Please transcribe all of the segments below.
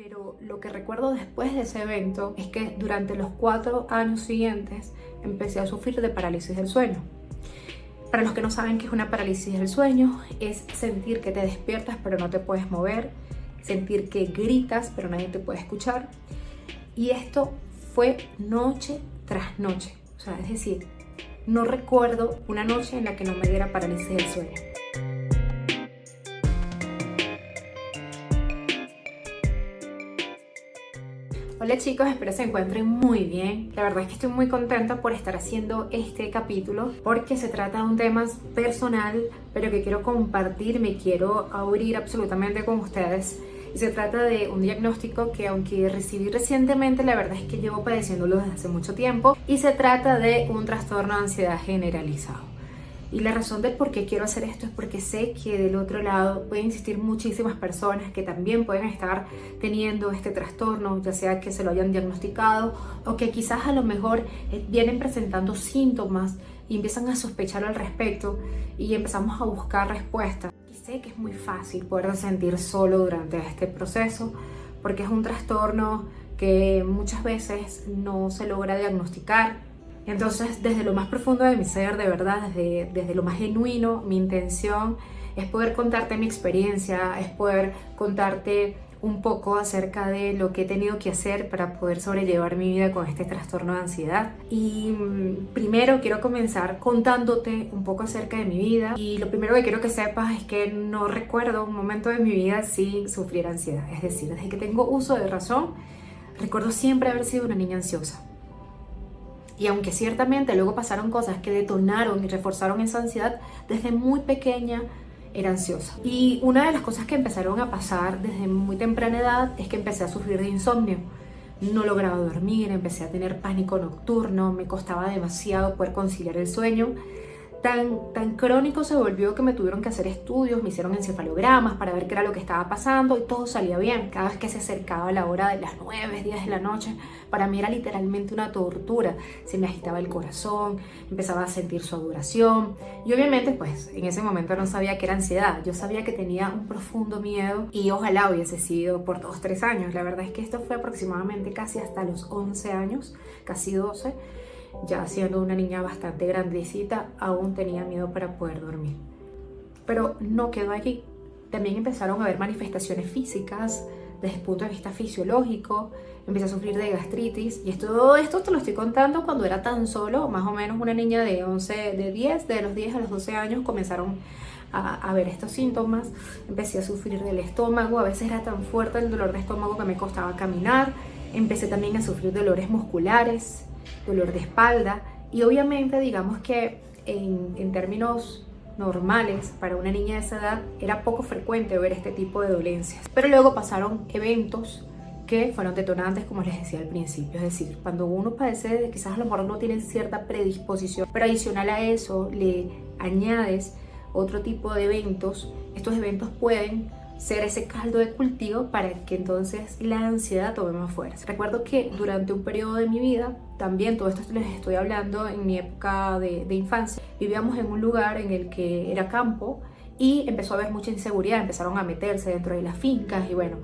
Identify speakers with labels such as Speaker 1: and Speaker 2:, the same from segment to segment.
Speaker 1: Pero lo que recuerdo después de ese evento es que durante los 4 años siguientes empecé a sufrir de parálisis del sueño. Para los que no saben qué es una parálisis del sueño, es sentir que te despiertas pero no te puedes mover, sentir que gritas pero nadie te puede escuchar. Y esto fue noche tras noche. O sea, es decir, no recuerdo una noche en la que no me diera parálisis del sueño. Hola chicos, espero se encuentren muy bien. La verdad es que estoy muy contenta por estar haciendo este capítulo porque se trata de un tema personal, pero que quiero compartir, me quiero abrir absolutamente con ustedes. Y se trata de un diagnóstico que, aunque recibí recientemente, la verdad es que llevo padeciéndolo desde hace mucho tiempo, y se trata de un trastorno de ansiedad generalizado. Y la razón de por qué quiero hacer esto es porque sé que del otro lado pueden existir muchísimas personas que también pueden estar teniendo este trastorno, ya sea que se lo hayan diagnosticado o que quizás a lo mejor vienen presentando síntomas y empiezan a sospechar al respecto y empezamos a buscar respuestas. Y sé que es muy fácil poder sentir solo durante este proceso porque es un trastorno que muchas veces no se logra diagnosticar. Entonces, desde lo más profundo de mi ser, de verdad, desde lo más genuino, mi intención es poder contarte mi experiencia, es poder contarte un poco acerca de lo que he tenido que hacer para poder sobrellevar mi vida con este trastorno de ansiedad. Y primero quiero comenzar contándote un poco acerca de mi vida. Y lo primero que quiero que sepas es que no recuerdo un momento de mi vida sin sufrir ansiedad. Es decir, desde que tengo uso de razón, recuerdo siempre haber sido una niña ansiosa. Y aunque ciertamente luego pasaron cosas que detonaron y reforzaron esa ansiedad, desde muy pequeña era ansiosa. Y una de las cosas que empezaron a pasar desde muy temprana edad es que empecé a sufrir de insomnio. No lograba dormir, empecé a tener pánico nocturno, me costaba demasiado poder conciliar el sueño. Tan crónico se volvió que me tuvieron que hacer estudios, me hicieron encefalogramas para ver qué era lo que estaba pasando y todo salía bien. Cada vez que se acercaba la hora de las 9, 10 de la noche, para mí era literalmente una tortura. Se me agitaba el corazón, empezaba a sentir sudoración y obviamente pues en ese momento no sabía que era ansiedad. Yo sabía que tenía un profundo miedo y ojalá hubiese sido por 2, 3 años. La verdad es que esto fue aproximadamente casi hasta los 11 años, casi 12. Ya siendo una niña bastante grandecita, aún tenía miedo para poder dormir. Pero no quedó allí. También empezaron a haber manifestaciones físicas desde el punto de vista fisiológico. Empecé a sufrir de gastritis. Y todo esto te lo estoy contando cuando era tan solo, más o menos una niña de los 10 a los 12 años comenzaron a ver estos síntomas. Empecé a sufrir del estómago. A veces era tan fuerte el dolor de estómago que me costaba caminar. Empecé también a sufrir dolores musculares, dolor de espalda y obviamente digamos que en términos normales para una niña de esa edad era poco frecuente ver este tipo de dolencias. Pero luego pasaron eventos que fueron detonantes, como les decía al principio, es decir, cuando uno padece de quizás a lo mejor no tiene cierta predisposición, pero adicional a eso le añades otro tipo de eventos, estos eventos pueden ser ese caldo de cultivo para que entonces la ansiedad tome más fuerza. Recuerdo que durante un periodo de mi vida, también todo esto les estoy hablando en mi época de infancia, vivíamos en un lugar en el que era campo y empezó a haber mucha inseguridad, empezaron a meterse dentro de las fincas y bueno,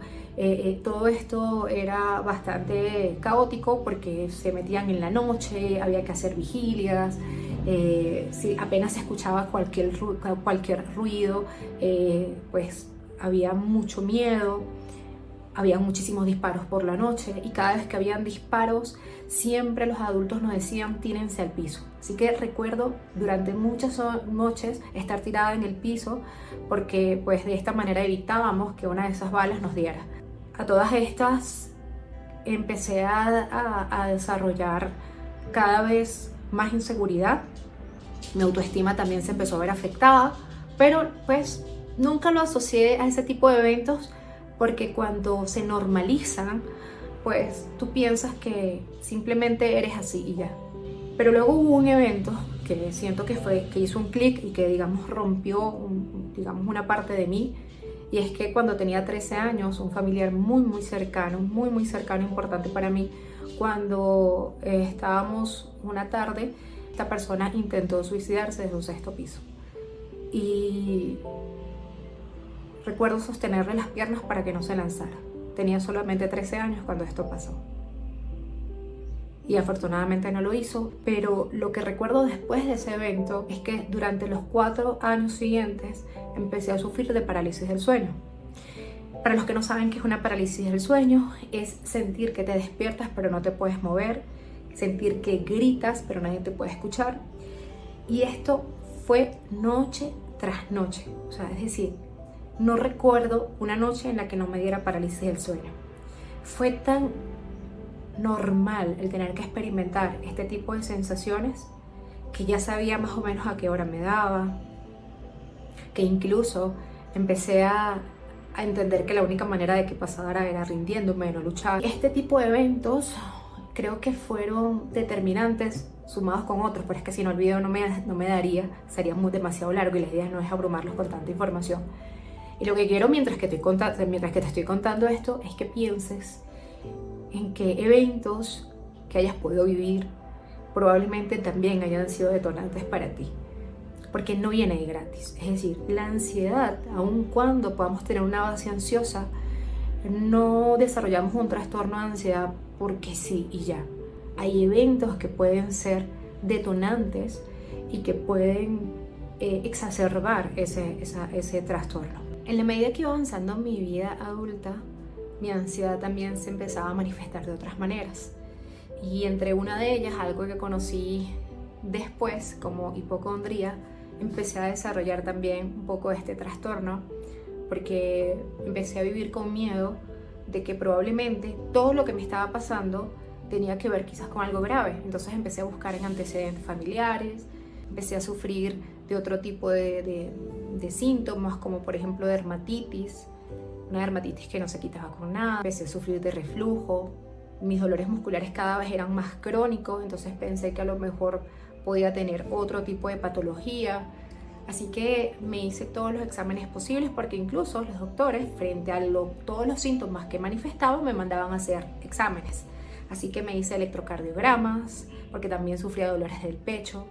Speaker 1: todo esto era bastante caótico porque se metían en la noche, había que hacer vigilias. Si apenas se escuchaba cualquier ruido, pues había mucho miedo, había muchísimos disparos por la noche y cada vez que habían disparos siempre los adultos nos decían tírense al piso. Así que recuerdo durante muchas noches estar tirada en el piso porque pues de esta manera evitábamos que una de esas balas nos diera. A todas estas empecé a desarrollar cada vez más inseguridad, mi autoestima también se empezó a ver afectada, pero pues nunca lo asocié a ese tipo de eventos porque cuando se normalizan, pues tú piensas que simplemente eres así y ya. Pero luego hubo un evento que siento que hizo un clic y que digamos rompió una parte de mí, y es que cuando tenía 13 años, un familiar muy cercano, importante para mí, cuando estábamos una tarde, esta persona intentó suicidarse desde un 6º piso. Y recuerdo sostenerle las piernas para que no se lanzara. tenía solamente 13 años cuando esto pasó. Y afortunadamente no lo hizo, pero lo que recuerdo después de ese evento es que durante los 4 años siguientes empecé a sufrir de parálisis del sueño. Para los que no saben qué es una parálisis del sueño, es sentir que te despiertas pero no te puedes mover, sentir que gritas pero nadie te puede escuchar. Y esto fue noche tras noche, o sea, es decir, no recuerdo una noche en la que no me diera parálisis del sueño. Fue tan normal el tener que experimentar este tipo de sensaciones que ya sabía más o menos a qué hora me daba, que incluso empecé a entender que la única manera de que pasara era rindiéndome, no luchar. Este tipo de eventos creo que fueron determinantes sumados con otros, pero es que si no el video no me daría, sería demasiado largo y la idea no es abrumarlos con tanta información. Y lo que quiero mientras que te estoy contando esto es que pienses en que eventos que hayas podido vivir probablemente también hayan sido detonantes para ti, porque no viene de gratis. Es decir, la ansiedad, aun cuando podamos tener una base ansiosa, no desarrollamos un trastorno de ansiedad porque sí y ya. Hay eventos que pueden ser detonantes y que pueden exacerbar ese trastorno. En la medida que iba avanzando en mi vida adulta, mi ansiedad también se empezaba a manifestar de otras maneras. Y entre una de ellas, algo que conocí después como hipocondría, empecé a desarrollar también un poco este trastorno, porque empecé a vivir con miedo de que probablemente todo lo que me estaba pasando tenía que ver quizás con algo grave. Entonces empecé a buscar en antecedentes familiares, empecé a sufrir de otro tipo de síntomas, como por ejemplo dermatitis, una dermatitis que no se quitaba con nada. Empecé a sufrir de reflujo, mis dolores musculares cada vez eran más crónicos, entonces pensé que a lo mejor podía tener otro tipo de patología. Así que me hice todos los exámenes posibles, porque incluso los doctores, frente a todos los síntomas que manifestaban, me mandaban a hacer exámenes. Así que me hice electrocardiogramas, porque también sufría dolores del pecho.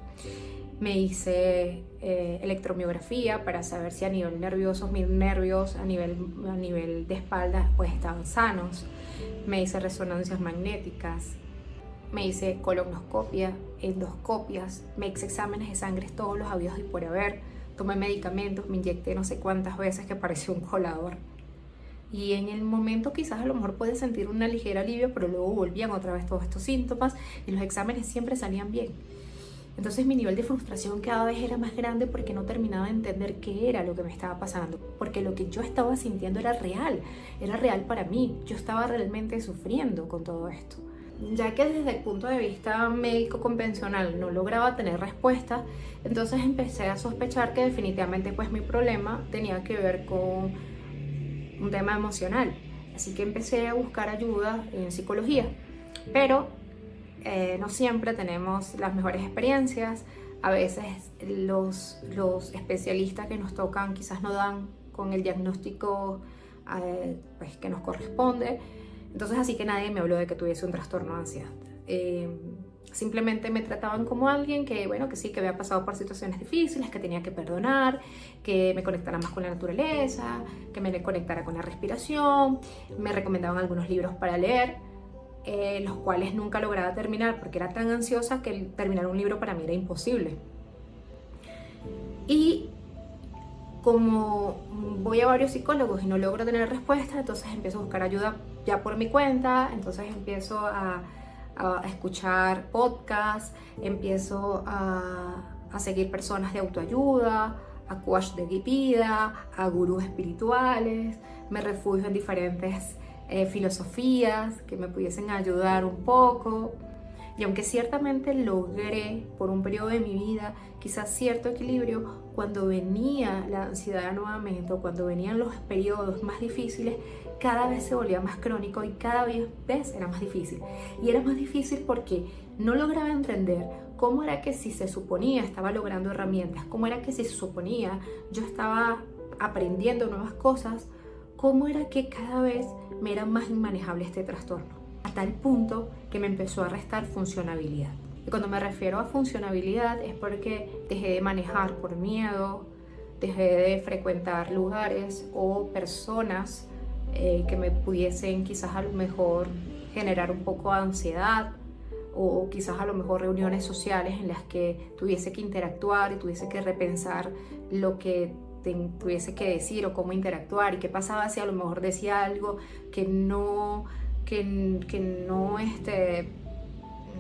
Speaker 1: Me hice electromiografía para saber si a nivel nervioso, mis nervios a nivel de espalda pues estaban sanos. Me hice resonancias magnéticas. Me hice colonoscopia, endoscopias, me hice exámenes de sangre todos los habidos y por haber. Tomé medicamentos, me inyecté no sé cuántas veces que pareció un colador. Y en el momento quizás a lo mejor puedes sentir una ligera alivio, pero luego volvían otra vez todos estos síntomas y los exámenes siempre salían bien. Entonces mi nivel de frustración cada vez era más grande porque no terminaba de entender qué era lo que me estaba pasando. Porque lo que yo estaba sintiendo era real para mí. Yo estaba realmente sufriendo con todo esto. Ya que desde el punto de vista médico convencional no lograba tener respuesta, entonces empecé a sospechar que definitivamente pues mi problema tenía que ver con un tema emocional. Así que empecé a buscar ayuda en psicología, pero no siempre tenemos las mejores experiencias. A veces los especialistas que nos tocan quizás no dan con el diagnóstico pues, que nos corresponde. Entonces así que nadie me habló de que tuviese un trastorno de ansiedad. Simplemente me trataban como alguien que, bueno, que sí, que había pasado por situaciones difíciles, que tenía que perdonar, que me conectara más con la naturaleza, que me conectara con la respiración. Me recomendaban algunos libros para leer, los cuales nunca lograba terminar porque era tan ansiosa que terminar un libro para mí era imposible. Y como voy a varios psicólogos y no logro tener respuesta, entonces empiezo a buscar ayuda ya por mi cuenta. Entonces empiezo a escuchar podcasts, empiezo a seguir personas de autoayuda, a coach de vida, a gurús espirituales. Me refugio en diferentes filosofías que me pudiesen ayudar un poco. Y aunque ciertamente logré por un periodo de mi vida quizás cierto equilibrio, cuando venía la ansiedad nuevamente o cuando venían los periodos más difíciles, cada vez se volvía más crónico y cada vez era más difícil. Y era más difícil porque no lograba entender cómo era que si se suponía estaba logrando herramientas, cómo era que si se suponía yo estaba aprendiendo nuevas cosas, cómo era que cada vez me era más inmanejable este trastorno. A tal punto que me empezó a restar funcionabilidad. Y cuando me refiero a funcionabilidad es porque dejé de manejar por miedo, dejé de frecuentar lugares o personas que me pudiesen quizás a lo mejor generar un poco de ansiedad, o quizás a lo mejor reuniones sociales en las que tuviese que interactuar y tuviese que repensar lo que tuviese que decir o cómo interactuar, y qué pasaba si a lo mejor decía algo que no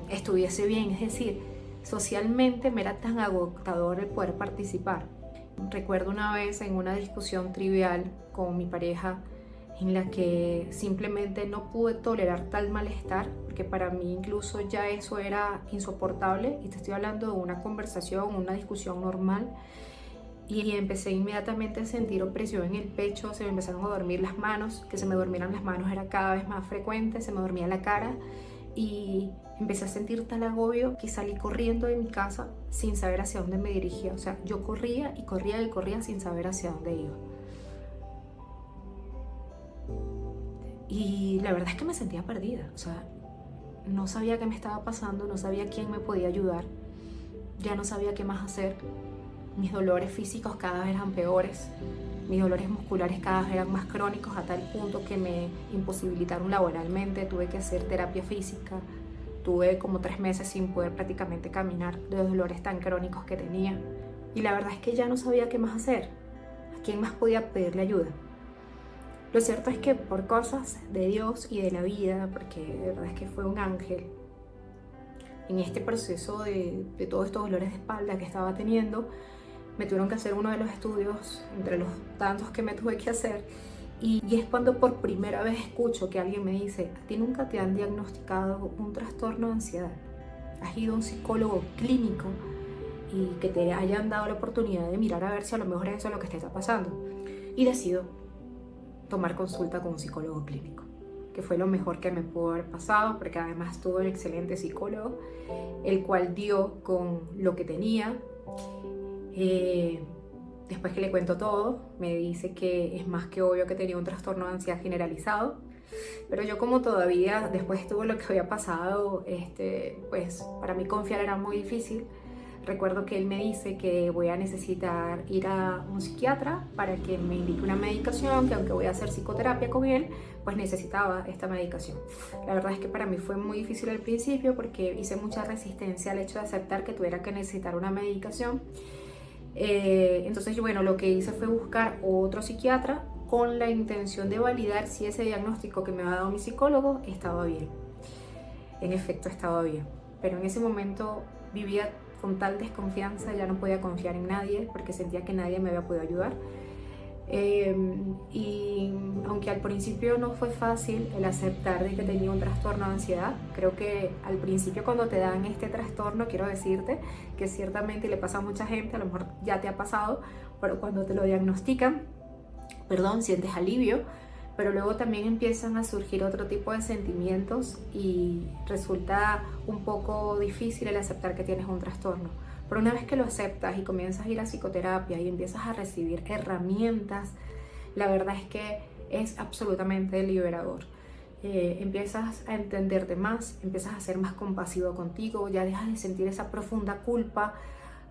Speaker 1: estuviese bien. Es decir, socialmente me era tan agotador el poder participar. Recuerdo una vez en una discusión trivial con mi pareja en la que simplemente no pude tolerar tal malestar, porque para mí incluso ya eso era insoportable, y te estoy hablando de una conversación, una discusión normal, y empecé inmediatamente a sentir opresión en el pecho, se me empezaron a dormir las manos, que se me durmieran las manos era cada vez más frecuente, se me dormía la cara, y empecé a sentir tal agobio que salí corriendo de mi casa sin saber hacia dónde me dirigía. O sea, yo corría y corría y corría sin saber hacia dónde iba. Y la verdad es que me sentía perdida, o sea, no sabía qué me estaba pasando, no sabía quién me podía ayudar, ya no sabía qué más hacer. Mis dolores físicos cada vez eran peores, mis dolores musculares cada vez eran más crónicos, a tal punto que me imposibilitaron laboralmente, tuve que hacer terapia física, tuve como 3 meses sin poder prácticamente caminar de los dolores tan crónicos que tenía. Y la verdad es que ya no sabía qué más hacer, a quién más podía pedirle ayuda. Lo cierto es que por cosas de Dios y de la vida, porque de verdad es que fue un ángel, en este proceso de todos estos dolores de espalda que estaba teniendo, me tuvieron que hacer uno de los estudios, entre los tantos que me tuve que hacer, y es cuando por primera vez escucho que alguien me dice: ¿a ti nunca te han diagnosticado un trastorno de ansiedad? ¿Has ido a un psicólogo clínico y que te hayan dado la oportunidad de mirar a ver si a lo mejor es eso lo que te está pasando? Y decido tomar consulta con un psicólogo clínico, que fue lo mejor que me pudo haber pasado, porque además tuve un excelente psicólogo, el cual dio con lo que tenía. Después que le cuento todo, me dice que es más que obvio que tenía un trastorno de ansiedad generalizado, pero yo, como todavía después de todo lo que había pasado, pues para mí confiar era muy difícil. Recuerdo que él me dice que voy a necesitar ir a un psiquiatra para que me indique una medicación, que aunque voy a hacer psicoterapia con él, pues necesitaba esta medicación. La verdad es que para mí fue muy difícil al principio, porque hice mucha resistencia al hecho de aceptar que tuviera que necesitar una medicación. Entonces, bueno, lo que hice fue buscar otro psiquiatra con la intención de validar si ese diagnóstico que me había dado mi psicólogo estaba bien. En efecto, estaba bien, pero en ese momento vivía con tal desconfianza, ya no podía confiar en nadie porque sentía que nadie me había podido ayudar. Y aunque al principio no fue fácil el aceptar de que tenía un trastorno de ansiedad, creo que al principio, cuando te dan este trastorno, quiero decirte que ciertamente le pasa a mucha gente, a lo mejor ya te ha pasado, pero cuando te lo diagnostican, sientes alivio, pero luego también empiezan a surgir otro tipo de sentimientos y resulta un poco difícil el aceptar que tienes un trastorno. Pero una vez que lo aceptas y comienzas a ir a psicoterapia y empiezas a recibir herramientas, la verdad es que es absolutamente liberador. Empiezas a entenderte más, empiezas a ser más compasivo contigo, ya dejas de sentir esa profunda culpa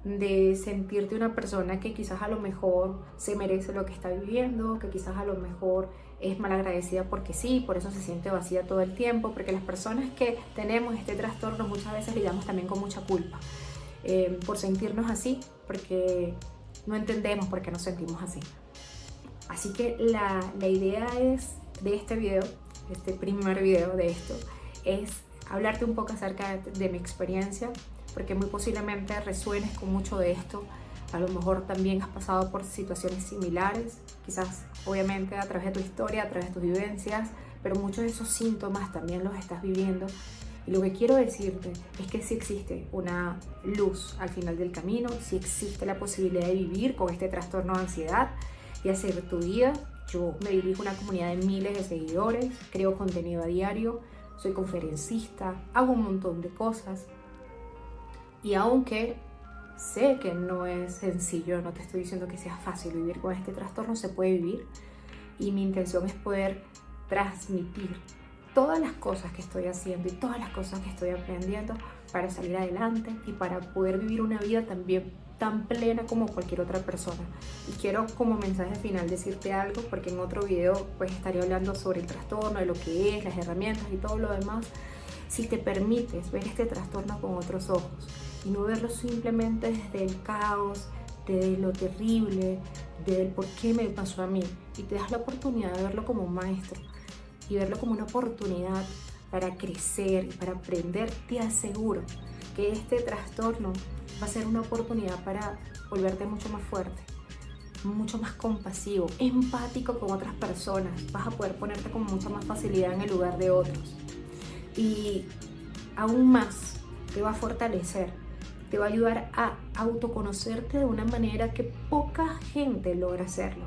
Speaker 1: de sentirte una persona que quizás a lo mejor se merece lo que está viviendo, que quizás a lo mejor es malagradecida porque sí, por eso se siente vacía todo el tiempo, porque las personas que tenemos este trastorno muchas veces lidiamos también con mucha culpa por sentirnos así, porque no entendemos por qué nos sentimos así. Así que la idea de este video, este primer video de esto, es hablarte un poco acerca de mi experiencia, porque muy posiblemente resuenes con mucho de esto. A lo mejor también has pasado por situaciones similares, quizás obviamente a través de tu historia, a través de tus vivencias, pero muchos de esos síntomas también los estás viviendo. Y lo que quiero decirte es que sí existe una luz al final del camino, sí existe la posibilidad de vivir con este trastorno de ansiedad y hacer tu vida. Yo me dirijo a una comunidad de miles de seguidores, creo contenido a diario, soy conferencista, hago un montón de cosas. Y aunque sé que no es sencillo, no te estoy diciendo que sea fácil vivir con este trastorno, se puede vivir. Y mi intención es poder transmitir todas las cosas que estoy haciendo y todas las cosas que estoy aprendiendo para salir adelante y para poder vivir una vida también tan plena como cualquier otra persona. Y quiero como mensaje final decirte algo, porque en otro video pues estaré hablando sobre el trastorno, de lo que es, las herramientas y todo lo demás. Si te permites ver este trastorno con otros ojos y no verlo simplemente desde el caos, de lo terrible, del por qué me pasó a mí, y te das la oportunidad de verlo como un maestro y verlo como una oportunidad para crecer y para aprender, te aseguro que este trastorno va a ser una oportunidad para volverte mucho más fuerte, mucho más compasivo, empático con otras personas. Vas a poder ponerte con mucha más facilidad en el lugar de otros. Y aún más te va a fortalecer, te va a ayudar a autoconocerte de una manera que poca gente logra hacerlo.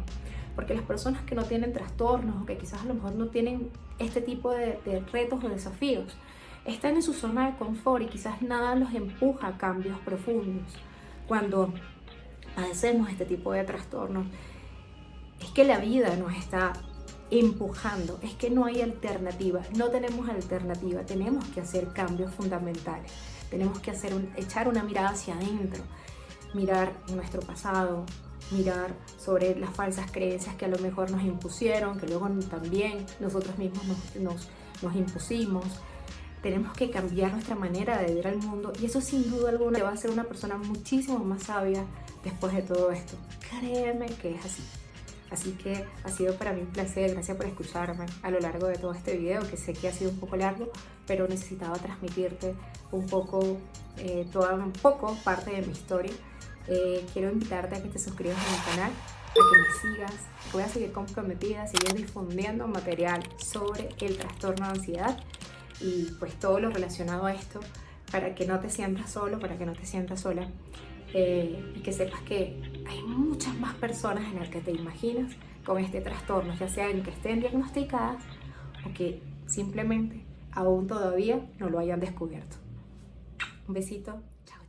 Speaker 1: Porque las personas que no tienen trastornos o que quizás a lo mejor no tienen este tipo de retos o desafíos, están en su zona de confort y quizás nada los empuja a cambios profundos. Cuando padecemos este tipo de trastornos, es que la vida nos está empujando, es que no hay alternativa, no tenemos alternativa, tenemos que hacer cambios fundamentales, tenemos que echar una mirada hacia adentro, mirar nuestro pasado, mirar sobre las falsas creencias que a lo mejor nos impusieron, que luego también nosotros mismos nos impusimos. Tenemos que cambiar nuestra manera de ver al mundo, y eso sin duda alguna te va a hacer una persona muchísimo más sabia después de todo esto. Créeme que es así. Así que ha sido para mí un placer, gracias por escucharme a lo largo de todo este video, que sé que ha sido un poco largo, pero necesitaba transmitirte un poco parte de mi historia. Quiero invitarte a que te suscribas a mi canal, a que me sigas. Voy a seguir comprometida a seguir difundiendo material sobre el trastorno de ansiedad y pues todo lo relacionado a esto, para que no te sientas solo, para que no te sientas sola, y que sepas que hay muchas más personas en las que te imaginas con este trastorno, ya sean que estén diagnosticadas o que simplemente aún todavía no lo hayan descubierto. Un besito, chao.